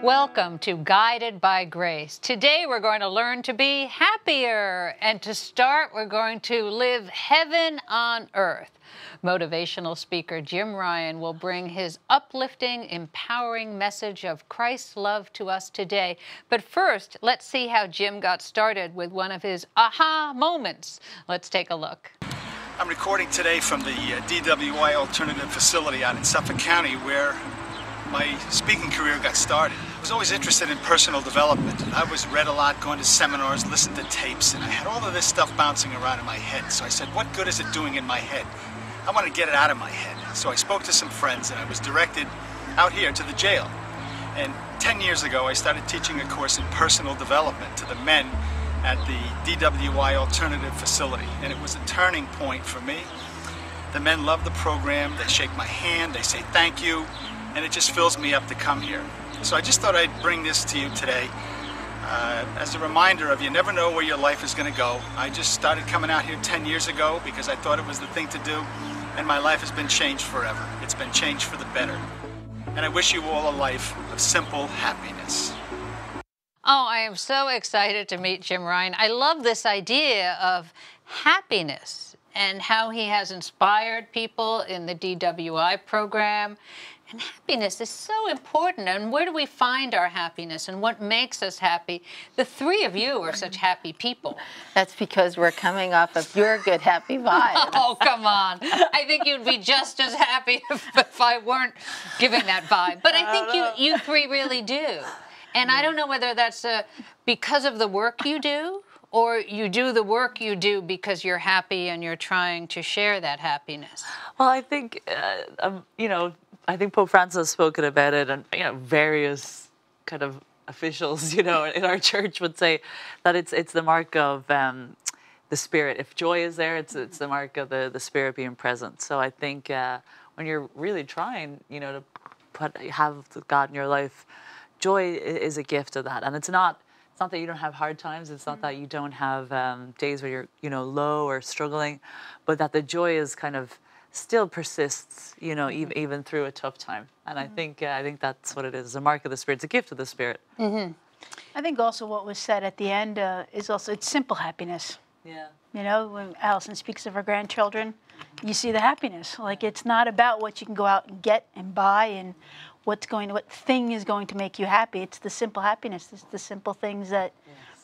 Welcome to Guided by Grace. Today we're going to learn to be happier. And to start, we're going to live heaven on earth. Motivational speaker Jim Ryan will bring his uplifting, empowering message of Christ's love to us today. But first, let's see how Jim got started with one of his aha moments. Let's take a look. I'm recording today from the DWI Alternative Facility out in Suffolk County, where my speaking career got started. I was always interested in personal development. I always read a lot, going to seminars, listened to tapes, and I had all of this stuff bouncing around in my head. So I said, what good is it doing in my head? I want to get it out of my head. So I spoke to some friends, and I was directed out here to the jail. And 10 years ago, I started teaching a course in personal development to the men at the DWI Alternative Facility. And it was a turning point for me. The men love the program. They shake my hand. They say thank you. And it just fills me up to come here. So I just thought I'd bring this to you today as a reminder of you never know where your life is going to go. I just started coming out here 10 years ago because I thought it was the thing to do, and my life has been changed forever. It's been changed for the better. And I wish you all a life of simple happiness. Oh, I am so excited to meet Jim Ryan. I love this idea of happiness and how he has inspired people in the DWI program. And happiness is so important. And where do we find our happiness and what makes us happy? The three of you are such happy people. That's because we're coming off of your good, happy vibe. Oh, come on. I think you'd be just as happy if I weren't giving that vibe. But I think you three really do. And I don't know whether that's because of the work you do, or you do the work you do because you're happy and you're trying to share that happiness. Well, I think, I think Pope Francis has spoken about it, and various kind of officials, in our church would say that it's the mark of the Spirit. If joy is there, it's the mark of the Spirit being present. So I think when you're really trying, to have God in your life, joy is a gift of that, and it's not that you don't have hard times. It's not that you don't have days where you're low or struggling, but that the joy is kind of still persists, even through a tough time. And I think that's what it is. It's a mark of the Spirit. It's a gift of the Spirit. I think also what was said at the end is also it's simple happiness. Yeah. When Allison speaks of her grandchildren, you see the happiness. Like, it's not about what you can go out and get and buy and what thing is going to make you happy. It's the simple happiness. It's the simple things that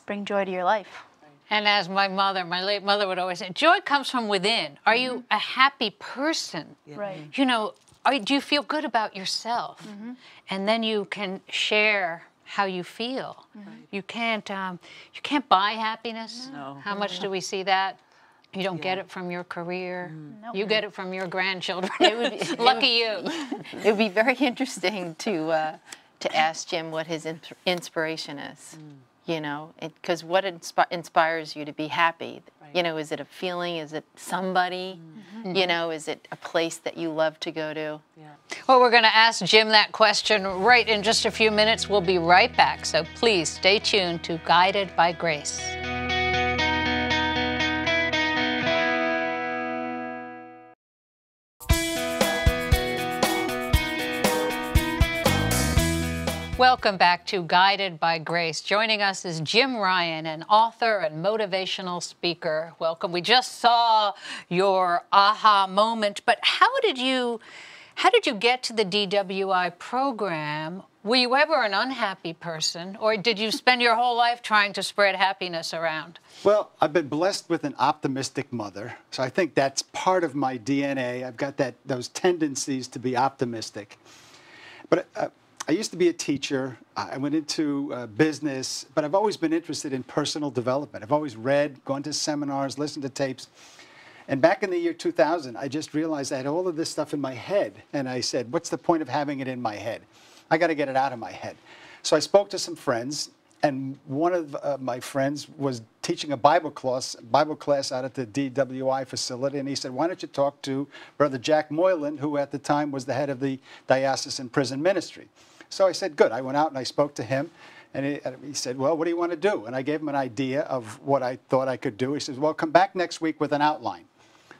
bring joy to your life. And as my late mother would always say, joy comes from within. Are you a happy person? Yeah. Right. Do you feel good about yourself? And then you can share how you feel. You can't buy happiness. No. How much do we see that? You don't get it from your career. Nope. You get it from your grandchildren. Lucky Lucky you. It would be very interesting to ask Jim what his inspiration is. Because what inspires you to be happy? Right. Is it a feeling? Is it somebody? Is it a place that you love to go to? Yeah. Well, we're going to ask Jim that question right in just a few minutes. We'll be right back. So please stay tuned to Guided by Grace. Welcome back to Guided by Grace. Joining us is Jim Ryan, an author and motivational speaker. Welcome. We just saw your aha moment, but how did you get to the DWI program? Were you ever an unhappy person, or did you spend your whole life trying to spread happiness around? Well, I've been blessed with an optimistic mother, so I think that's part of my DNA. I've got those tendencies to be optimistic. But I used to be a teacher. I went into business, but I've always been interested in personal development. I've always read, gone to seminars, listened to tapes. And back in the year 2000, I just realized I had all of this stuff in my head. And I said, what's the point of having it in my head? I got to get it out of my head. So I spoke to some friends, and one of my friends was teaching a Bible class out at the DWI facility. And he said, why don't you talk to Brother Jack Moylan, who at the time was the head of the diocesan prison ministry. So I said, good. I went out and I spoke to him, and he said, well, what do you want to do? And I gave him an idea of what I thought I could do. He says, well, come back next week with an outline.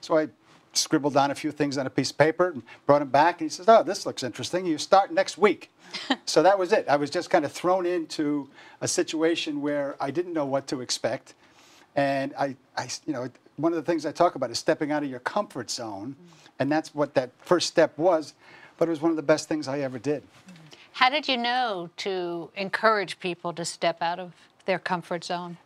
So I scribbled down a few things on a piece of paper and brought them back. And he says, oh, this looks interesting. You start next week. So that was it. I was just kind of thrown into a situation where I didn't know what to expect. And one of the things I talk about is stepping out of your comfort zone. And that's what that first step was. But it was one of the best things I ever did. How did you know to encourage people to step out of their comfort zone?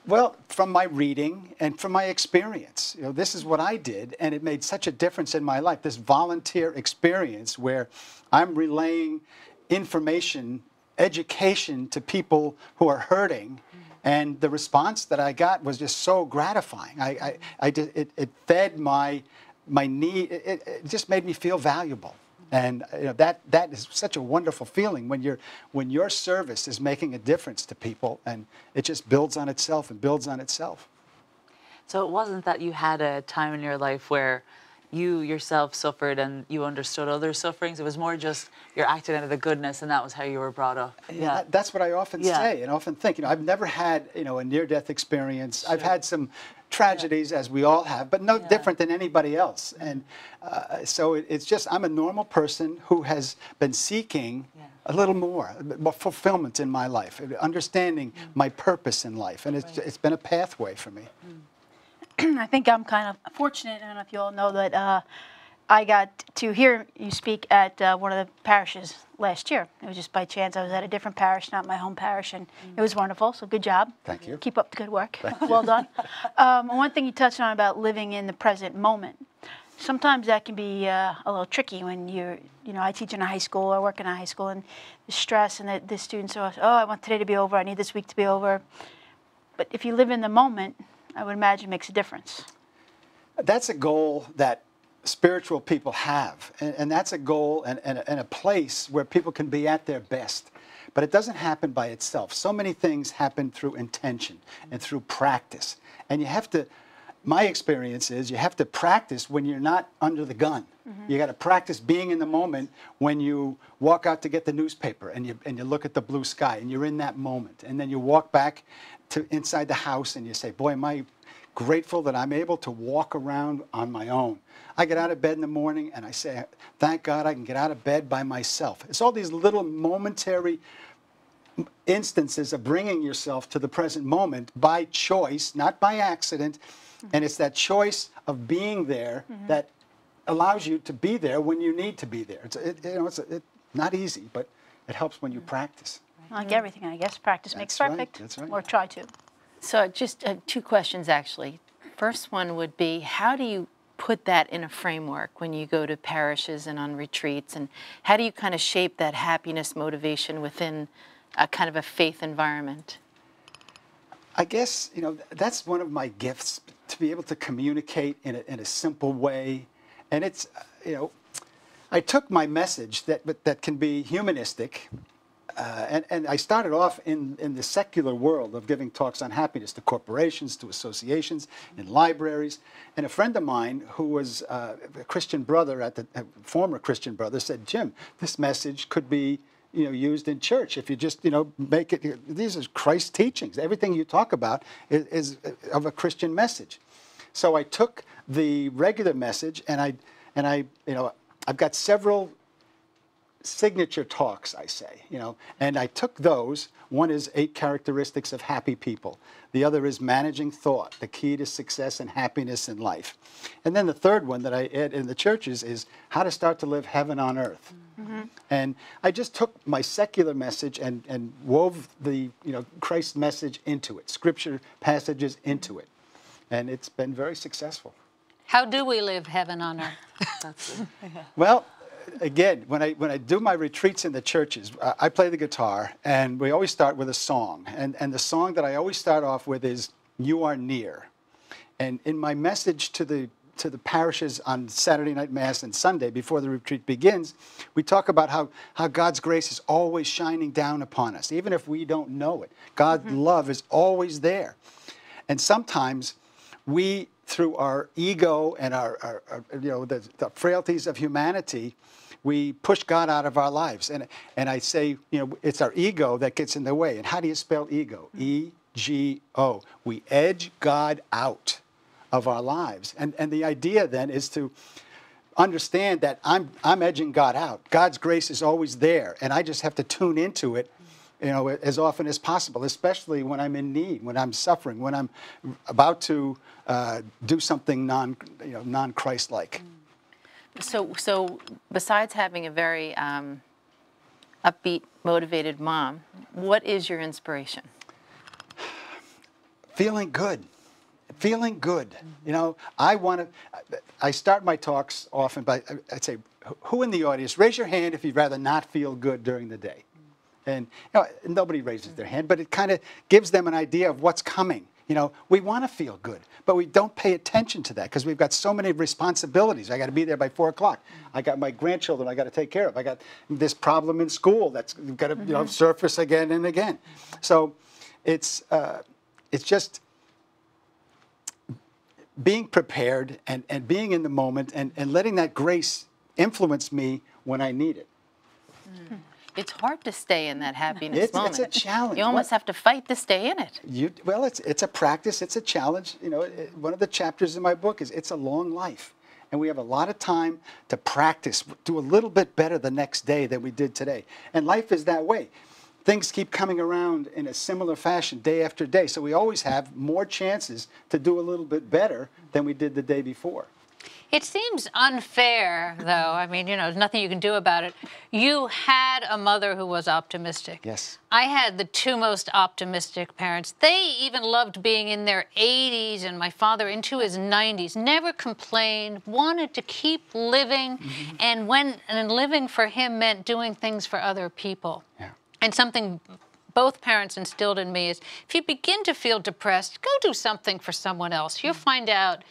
Well, from my reading and from my experience. This is what I did, and it made such a difference in my life. This volunteer experience where I'm relaying information, education to people who are hurting, and the response that I got was just so gratifying. It fed my need. It just made me feel valuable. And that is such a wonderful feeling when your service is making a difference to people, and it just builds on itself and builds on itself. So it wasn't that you had a time in your life where you yourself suffered and you understood others' sufferings. It was more just you're acting out of the goodness, and that was how you were brought up. Yeah, that's what I often say and often think. I've never had a near-death experience. Sure. I've had some tragedies, as we all have, but no different than anybody else. And so it's just I'm a normal person who has been seeking a little more fulfillment in my life, understanding my purpose in life, and it's been a pathway for me. I think I'm kind of fortunate. I don't know if you all know that I got to hear you speak at one of the parishes last year. It was just by chance. I was at a different parish, not my home parish, and it was wonderful. So good job. Thank you. Keep up the good work. Well done. One thing you touched on about living in the present moment. Sometimes that can be a little tricky when I teach in a high school, I work in a high school, and the stress and the students are, I want today to be over, I need this week to be over. But if you live in the moment, I would imagine makes a difference. That's a goal that spiritual people have, and that's a goal and a place where people can be at their best. But it doesn't happen by itself. So many things happen through intention and through practice. And you have to, my experience is you have to practice when you're not under the gun. You got to practice being in the moment when you walk out to get the newspaper and you look at the blue sky and you're in that moment. And then you walk back to inside the house and you say, boy, am I grateful that I'm able to walk around on my own. I get out of bed in the morning and I say, thank God I can get out of bed by myself. It's all these little momentary instances of bringing yourself to the present moment by choice, not by accident. And it's that choice of being there that allows you to be there when you need to be there. It's not easy, but it helps when you practice. Like everything, I guess, practice makes perfect. That's right. Or try to. So just two questions, actually. First one would be, how do you put that in a framework when you go to parishes and on retreats? And how do you kind of shape that happiness motivation within a kind of a faith environment? I guess, that's one of my gifts, to be able to communicate in a simple way. And it's, I took my message that can be humanistic, and I started off in the secular world of giving talks on happiness to corporations, to associations, in libraries. And a friend of mine who was a Christian brother, a former Christian brother, said, Jim, this message could be used in church if you just, make it, these are Christ's teachings. Everything you talk about is of a Christian message. So I took the regular message and I've got several signature talks, I say, and I took those. One is 8 characteristics of happy people. The other is managing thought, the key to success and happiness in life. And then the third one that I add in the churches is how to start to live heaven on earth. And I just took my secular message and wove the Christ's message into it, scripture passages into it. And it's been very successful. How do we live heaven on earth? Well, again, when I do my retreats in the churches, I play the guitar, and we always start with a song. And the song that I always start off with is "You Are Near." And in my message to the parishes on Saturday night Mass and Sunday before the retreat begins, we talk about how God's grace is always shining down upon us, even if we don't know it. God's love is always there. And sometimes we, through our ego and our the frailties of humanity, we push God out of our lives. And I say, it's our ego that gets in the way. And how do you spell ego? E-G-O. We edge God out of our lives. And the idea then is to understand that I'm edging God out. God's grace is always there, and I just have to tune into it, as often as possible, especially when I'm in need, when I'm suffering, when I'm about to do something non-Christ-like. So besides having a very upbeat, motivated mom, what is your inspiration? Feeling good. Feeling good. I start my talks often by, I'd say, who in the audience, raise your hand if you'd rather not feel good during the day. And nobody raises their hand, but it kind of gives them an idea of what's coming. We want to feel good, but we don't pay attention to that because we've got so many responsibilities. I got to be there by 4 o'clock. I got my grandchildren I got to take care of. I got this problem in school that's got to surface again and again. So it's just being prepared and being in the moment and letting that grace influence me when I need it. It's hard to stay in that happiness moment. It's a challenge. You almost have to fight to stay in it. It's a practice. It's a challenge. One of the chapters in my book is it's a long life. And we have a lot of time to practice, do a little bit better the next day than we did today. And life is that way. Things keep coming around in a similar fashion day after day. So we always have more chances to do a little bit better than we did the day before. It seems unfair, though. I mean, there's nothing you can do about it. You had a mother who was optimistic. Yes. I had the two most optimistic parents. They even loved being in their 80s, and my father into his 90s. Never complained, wanted to keep living, and living for him meant doing things for other people. Yeah. And something both parents instilled in me is, if you begin to feel depressed, go do something for someone else. You'll find out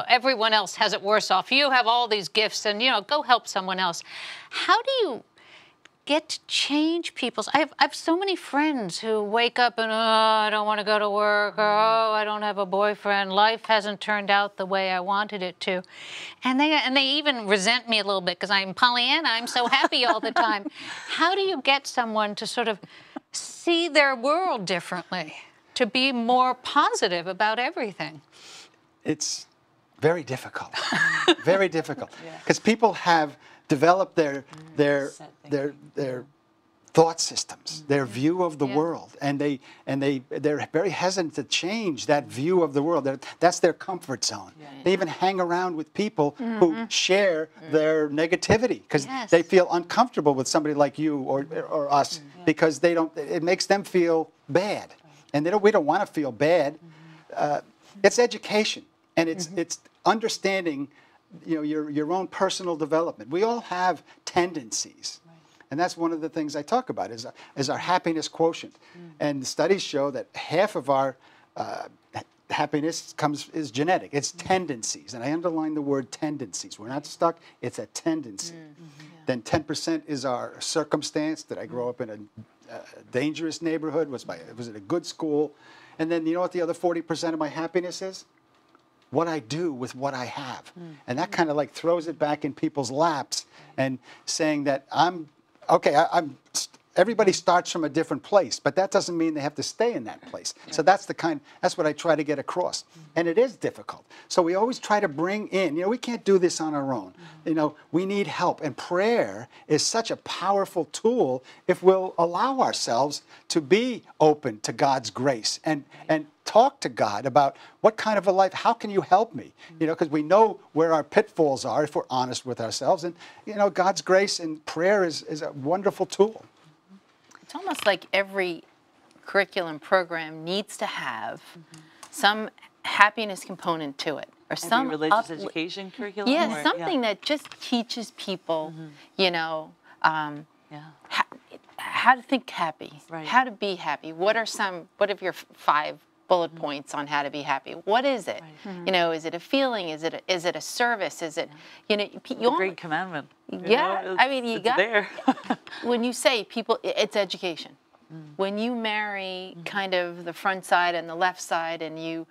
everyone else has it worse off. You have all these gifts, and, go help someone else. How do you get to change people's... I have so many friends who wake up and, I don't want to go to work, or, I don't have a boyfriend. Life hasn't turned out the way I wanted it to. And they even resent me a little bit because I'm Pollyanna. I'm so happy all the time. How do you get someone to sort of see their world differently, to be more positive about everything? It's very difficult, very difficult, because people have developed their thought systems, their view of the world, and they're very hesitant to change that view of the world. That's their comfort zone. They even hang around with people who share their negativity because they feel uncomfortable with somebody like you or us because it makes them feel bad, and we don't want to feel bad. It's education. And it's understanding, your own personal development. We all have tendencies, and that's one of the things I talk about is our happiness quotient. And studies show that half of our happiness is genetic. It's tendencies, and I underline the word tendencies. We're not stuck. It's a tendency. Then 10% is our circumstance. Did I grow up in a dangerous neighborhood? Was it a good school? And then you know what the other 40% of my happiness is? What I do with what I have. And that kind of throws it back in people's laps and saying that everybody starts from a different place, but that doesn't mean they have to stay in that place. So that's what I try to get across. And it is difficult. So we always try to bring in, we can't do this on our own. We need help. And prayer is such a powerful tool if we'll allow ourselves to be open to God's grace and talk to God about what kind of a life, how can you help me? Because we know where our pitfalls are if we're honest with ourselves. And, God's grace and prayer is a wonderful tool. It's almost like every curriculum program needs to have some happiness component to it, or some religious education curriculum. Yeah, something that just teaches people, how to think happy, how to be happy. What are your 5 bullet points on how to be happy? What is it? Is it a feeling? Is it a service? Is it a great commandment? I mean, you got there. When you say people, it's education. When you marry kind of the front side and the left side, and you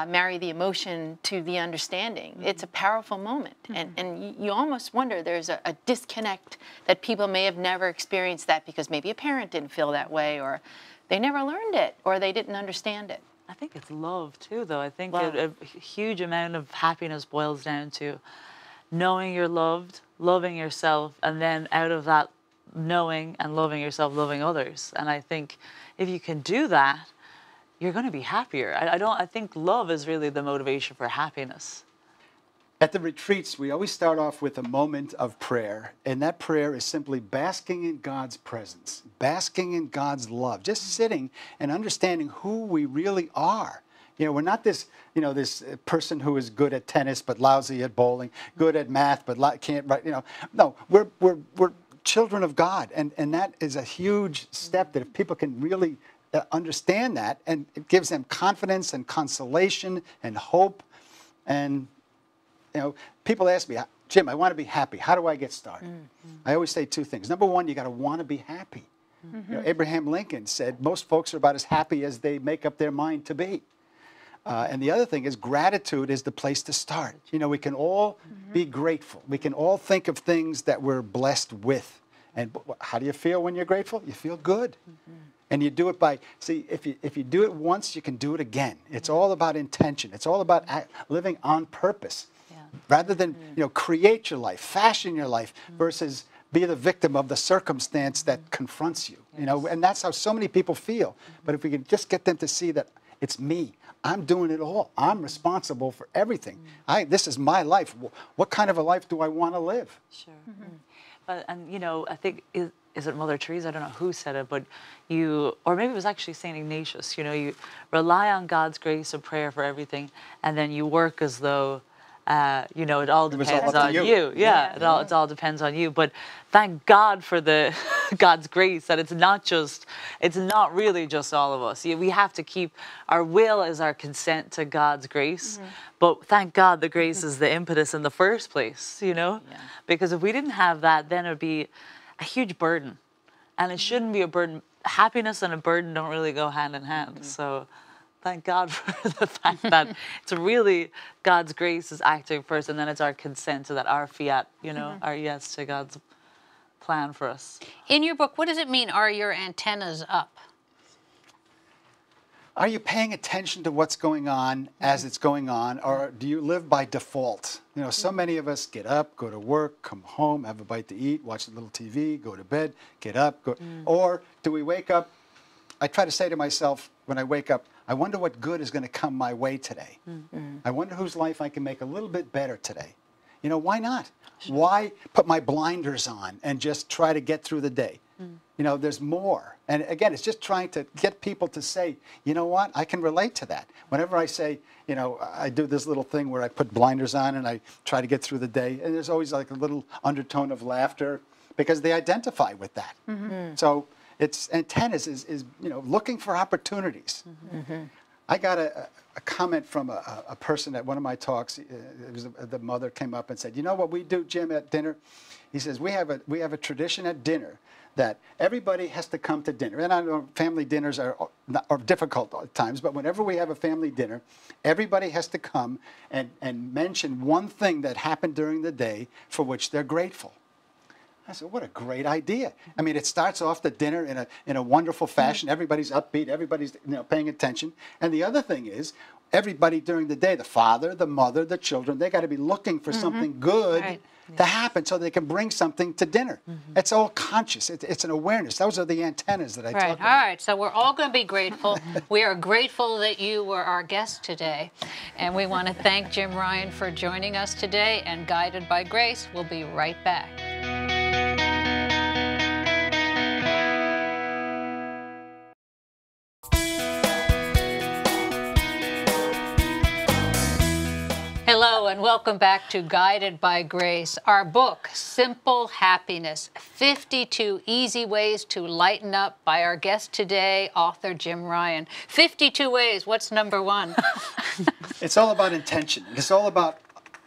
marry the emotion to the understanding, it's a powerful moment. And you almost wonder there's a disconnect that people may have never experienced that because maybe a parent didn't feel that way, or they never learned it, or they didn't understand it. I think it's love too, though. I think Love. a huge amount of happiness boils down to knowing you're loved, loving yourself, and then out of that knowing and loving yourself, loving others. And I think if you can do that, you're going to be happier. I think love is really the motivation for happiness. At the retreats, we always start off with a moment of prayer, and that prayer is simply basking in God's presence, basking in God's love, just sitting and understanding who we really are. You know, we're not this, you know, this person who is good at tennis but lousy at bowling, good at math but can't write, you know. No, we're children of God, and that is a huge step that if people can really understand that, and it gives them confidence and consolation and hope. And you know, people ask me, Jim, I want to be happy. How do I get started? I always say two things. Number one, you got to want to be happy. You know, Abraham Lincoln said most folks are about as happy as they make up their mind to be. And the other thing is gratitude is the place to start. You know, we can all be grateful. We can all think of things that we're blessed with. And how do you feel when you're grateful? You feel good. And you do it by, see, if you do it once, you can do it again. It's all about intention. It's all about living on purpose. Rather than, you know, create your life, fashion your life, versus be the victim of the circumstance that confronts you. You know, and that's how so many people feel. But if we could just get them to see that it's me, I'm doing it all. I'm responsible for everything. This is my life. What kind of a life do I want to live? Sure. But, and you know, I think, is it Mother Teresa? I don't know who said it, but or maybe it was actually St. Ignatius, you know, you rely on God's grace and prayer for everything, and then you work as though, you know, it all depends on you. Yeah, it all depends on you. But thank God for the God's grace that it's not really just all of us. We have to keep our will as our consent to God's grace. But thank God the grace is the impetus in the first place, you know? Because if we didn't have that, then it would be a huge burden. And it shouldn't be a burden. Happiness and a burden don't really go hand in hand. So thank God for the fact that it's really God's grace is acting first, and then it's our consent to that, our fiat, you know, our yes to God's plan for us. In your book, what does it mean, are your antennas up? Are you paying attention to what's going on as it's going on, or do you live by default? You know, so many of us get up, go to work, come home, have a bite to eat, watch a little TV, go to bed, get up, go. Or do we wake up? I try to say to myself when I wake up, I wonder what good is going to come my way today. I wonder whose life I can make a little bit better today. You know, why not? Why put my blinders on and just try to get through the day? You know, there's more. And again, it's just trying to get people to say, you know what, I can relate to that. Whenever I say, you know, I do this little thing where I put blinders on and I try to get through the day, and there's always like a little undertone of laughter because they identify with that. So it's antennas is you know, looking for opportunities. I got a comment from a person at one of my talks. It was the mother came up and said, you know what we do, Jim, at dinner? He says, we have a tradition at dinner that everybody has to come to dinner. And I know family dinners are difficult at times, but whenever we have a family dinner, everybody has to come and mention one thing that happened during the day for which they're grateful. I said, what a great idea. I mean, it starts off the dinner in a wonderful fashion. Everybody's upbeat. Everybody's, you know, paying attention. And the other thing is, everybody during the day, the father, the mother, the children, they got to be looking for something good to happen so they can bring something to dinner. It's all conscious. It's an awareness. Those are the antennas that I talk about. All right, so we're all going to be grateful. We are grateful that you were our guest today. And we want to thank Jim Ryan for joining us today. And Guided by Grace, we'll be right back. Hello and welcome back to Guided by Grace. Our book, Simple Happiness, 52 Easy Ways to Lighten Up, by our guest today, author Jim Ryan. 52 ways, what's number one? It's all about intention. It's all about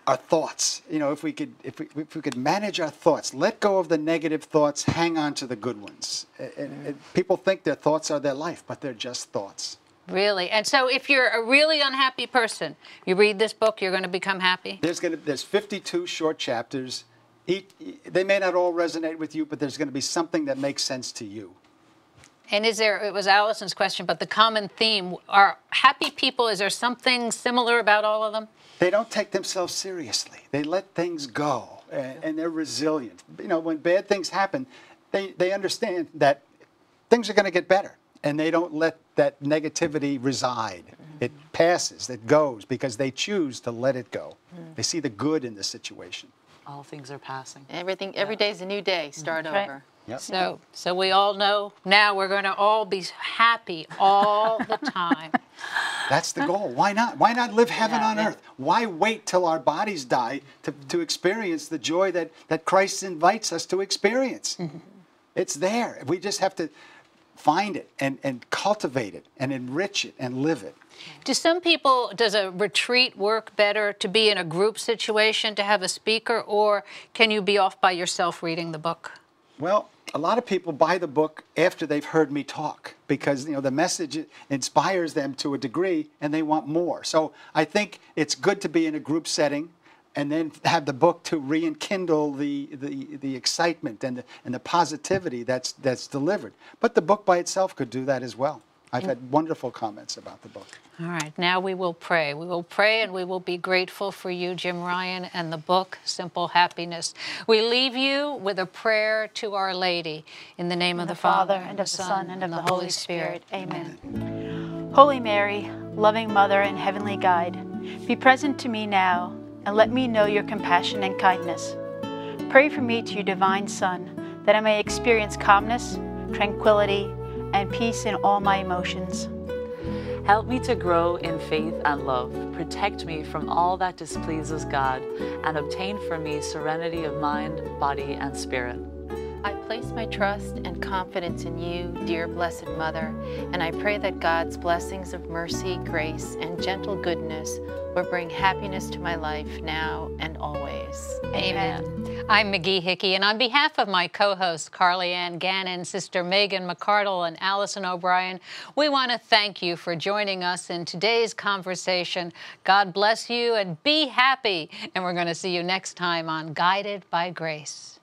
our thoughts. You know, if we could manage our thoughts, let go of the negative thoughts, hang on to the good ones. And people think their thoughts are their life, but they're just thoughts. Really? And so if you're a really unhappy person, you read this book, you're going to become happy? There's 52 short chapters. They may not all resonate with you, but there's going to be something that makes sense to you. And is there, it was Allison's question, but the common theme, are happy people, is there something similar about all of them? They don't take themselves seriously. They let things go, and they're resilient. You know, when bad things happen, they understand that things are going to get better, and they don't let that negativity reside. It passes, it goes, because they choose to let it go. They see the good in the situation. All things are passing. Everything, every day's a new day. Start Right. over. Yep. So we all know now we're going to all be happy all the time. That's the goal. Why not? Why not live heaven on earth? Why wait till our bodies die to experience the joy that Christ invites us to experience? It's there. We just have to find it and cultivate it and enrich it and live it. Do some people, does a retreat work better to be in a group situation, to have a speaker, or can you be off by yourself reading the book? Well, a lot of people buy the book after they've heard me talk because, you know, the message inspires them to a degree and they want more. So I think it's good to be in a group setting and then have the book to rekindle the excitement and the positivity that's delivered. But the book by itself could do that as well. I've had wonderful comments about the book. All right, now we will pray. We will pray and we will be grateful for you, Jim Ryan, and the book, Simple Happiness. We leave you with a prayer to Our Lady. In the name of the Father, and of the Son, and of the Holy Spirit. Amen. Amen. Holy Mary, loving Mother and Heavenly Guide, be present to me now, and let me know your compassion and kindness. Pray for me to your divine Son, that I may experience calmness, tranquility, and peace in all my emotions. Help me to grow in faith and love. Protect me from all that displeases God, and obtain for me serenity of mind, body, and spirit. I place my trust and confidence in you, dear Blessed Mother, and I pray that God's blessings of mercy, grace, and gentle goodness will bring happiness to my life now and always. Amen. I'm McGee Hickey, and on behalf of my co-hosts, Carly Ann Gannon, Sister Megan McCardle, and Allison O'Brien, we want to thank you for joining us in today's conversation. God bless you and be happy. And we're going to see you next time on Guided by Grace.